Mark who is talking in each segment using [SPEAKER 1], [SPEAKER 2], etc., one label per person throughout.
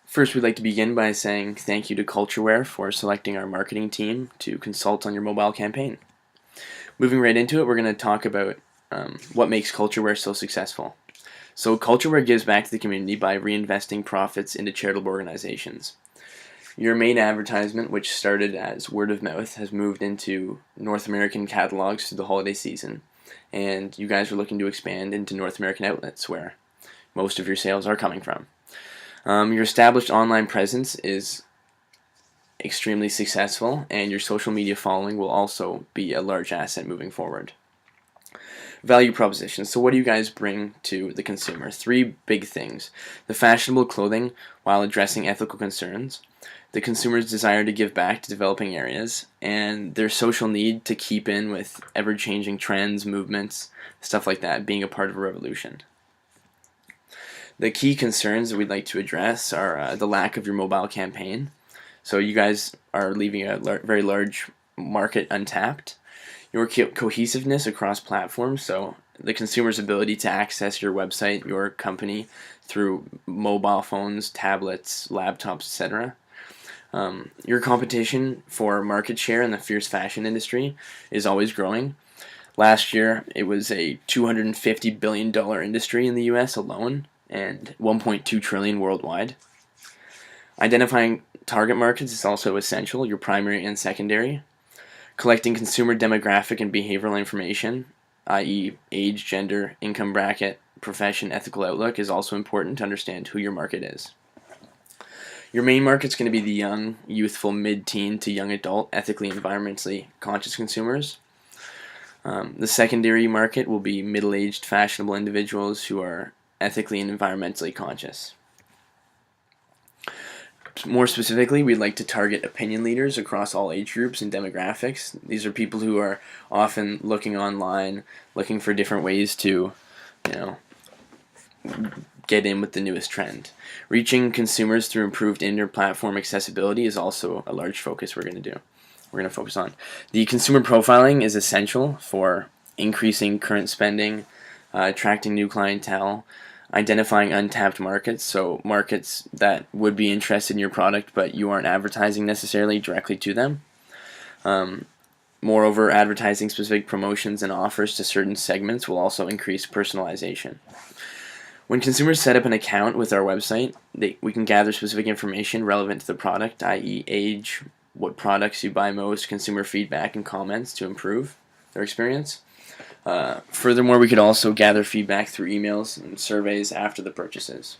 [SPEAKER 1] First, we'd like to begin by saying thank you to Cultureware for selecting our marketing team to consult on your mobile campaign. Moving right into it, we're going to talk about what makes Cultureware so successful. So, Cultureware gives back to the community by reinvesting profits into charitable organizations. Your main advertisement, which started as word of mouth, has moved into North American catalogs through the holiday season, and you guys are looking to expand into North American outlets where most of your sales are coming from. Your established online presence is extremely successful, and your social media following will also be a large asset moving forward. Value proposition. So what do you guys bring to the consumer? Three big things. The fashionable clothing while addressing ethical concerns, the consumer's desire to give back to developing areas, and their social need to keep in with ever-changing trends, movements, stuff like that, being a part of a revolution. The key concerns that we'd like to address are the lack of your mobile campaign. So you guys are leaving a very large market untapped. Your cohesiveness across platforms, so the consumer's ability to access your website, your company, through mobile phones, tablets, laptops, etc. Your competition for market share in the fierce fashion industry is always growing. Last year, it was a $250 billion industry in the US alone, and 1.2 trillion worldwide. Identifying target markets is also essential, your primary and secondary. Collecting consumer demographic and behavioral information, i.e. age, gender, income bracket, profession, ethical outlook, is also important to understand who your market is. Your main market's going to be the young, youthful, mid-teen to young adult, ethically and environmentally conscious consumers. The secondary market will be middle-aged, fashionable individuals who are ethically and environmentally conscious. More specifically, we'd like to target opinion leaders across all age groups and demographics. These are people who are often looking online, looking for different ways to, get in with the newest trend. Reaching consumers through improved inter-platform accessibility is also a large focus we're going to focus on. The consumer profiling is essential for increasing current spending, attracting new clientele, identifying untapped markets, so markets that would be interested in your product but you aren't advertising necessarily directly to them. Moreover, advertising specific promotions and offers to certain segments will also increase personalization. When consumers set up an account with our website, we can gather specific information relevant to the product, i.e. age, what products you buy most, consumer feedback and comments to improve their experience. Furthermore, we could also gather feedback through emails and surveys after the purchases.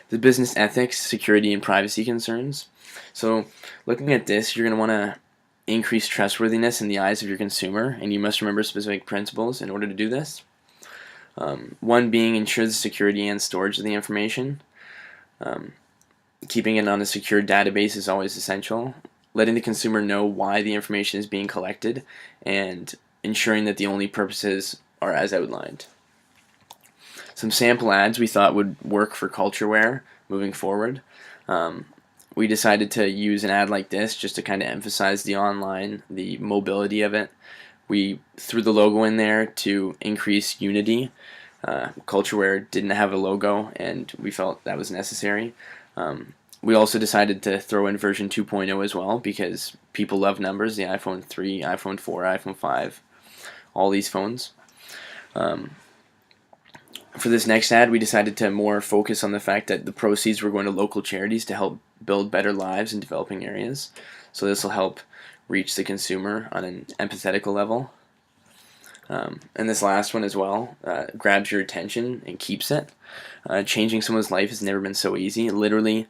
[SPEAKER 1] The business ethics, security, and privacy concerns. So looking at this, you're going to want to increase trustworthiness in the eyes of your consumer, and you must remember specific principles in order to do this. One being ensure the security and storage of the information. Keeping it on a secure database is always essential. Letting the consumer know why the information is being collected, and ensuring that the only purposes are as outlined. Some sample ads we thought would work for Cultureware moving forward. We decided to use an ad like this just to kind of emphasize the online, the mobility of it. We threw the logo in there to increase unity. Cultureware didn't have a logo, and we felt that was necessary. We also decided to throw in version 2.0 as well because people love numbers, the iPhone 3, iPhone 4, iPhone 5, all these phones. For this next ad, we decided to more focus on the fact that the proceeds were going to local charities to help build better lives in developing areas. So this will help reach the consumer on an empathetical level. And this last one as well grabs your attention and keeps it. Changing someone's life has never been so easy. Literally,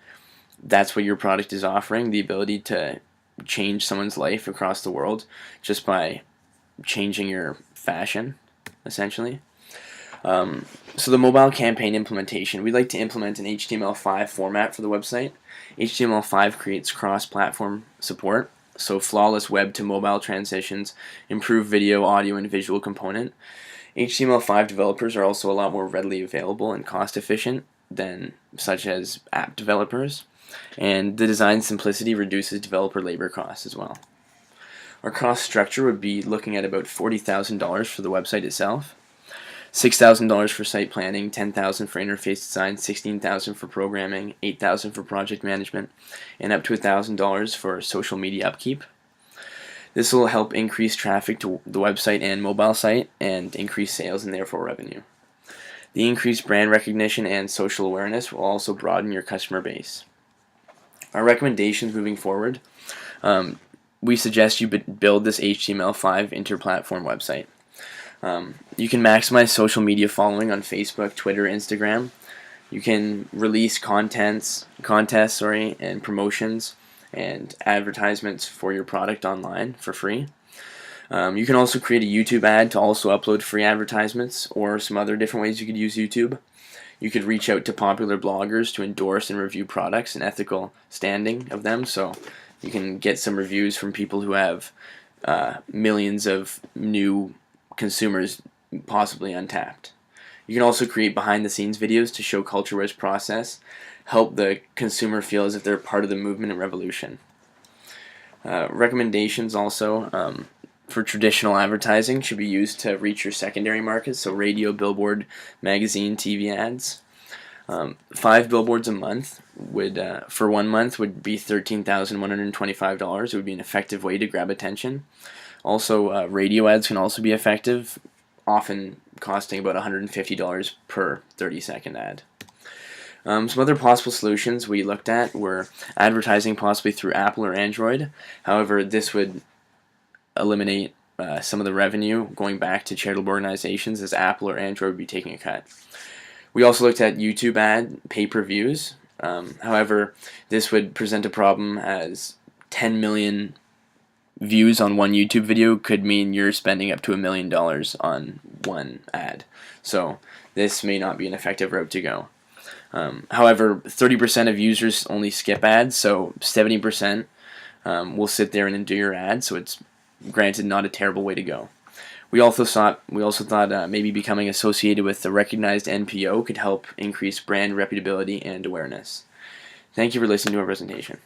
[SPEAKER 1] that's what your product is offering, the ability to change someone's life across the world just by changing your fashion, essentially. So the mobile campaign implementation, we'd like to implement an HTML5 format for the website. HTML5 creates cross-platform support, so flawless web to mobile transitions, improved video, audio, and visual component. HTML5 developers are also a lot more readily available and cost efficient than such as app developers, and the design simplicity reduces developer labor costs as well. Our cost structure would be looking at about $40,000 for the website itself. $6,000 for site planning, $10,000 for interface design, $16,000 for programming, $8,000 for project management, and up to $1,000 for social media upkeep. This will help increase traffic to the website and mobile site and increase sales and therefore revenue. The increased brand recognition and social awareness will also broaden your customer base. Our recommendations moving forward, we suggest you build this HTML5 inter-platform website. You can maximize social media following on Facebook, Twitter, Instagram. You can release contests, and promotions and advertisements for your product online for free. You can also create a YouTube ad to also upload free advertisements, or some other different ways you could use YouTube. You could reach out to popular bloggers to endorse and review products and ethical standing of them, so you can get some reviews from people who have millions of new consumers possibly untapped. You can also create behind-the-scenes videos to show Cultureware's process, help the consumer feel as if they're part of the movement and revolution. Recommendations also for traditional advertising should be used to reach your secondary markets, so radio, billboard, magazine, TV ads. 5 billboards a month for 1 month would be $13,125. It would be an effective way to grab attention. Also, radio ads can also be effective, often costing about $150 per 30-second ad. Some other possible solutions we looked at were advertising possibly through Apple or Android. However, this would eliminate some of the revenue going back to charitable organizations, as Apple or Android would be taking a cut. We also looked at YouTube ad pay-per-views. However, this would present a problem, as 10 million views on one YouTube video could mean you're spending up to $1 million on one ad. So this may not be an effective route to go. However, 30% of users only skip ads, so 70% will sit there and do your ad, so it's granted not a terrible way to go. We also thought maybe becoming associated with a recognized NPO could help increase brand reputability and awareness. Thank you for listening to our presentation.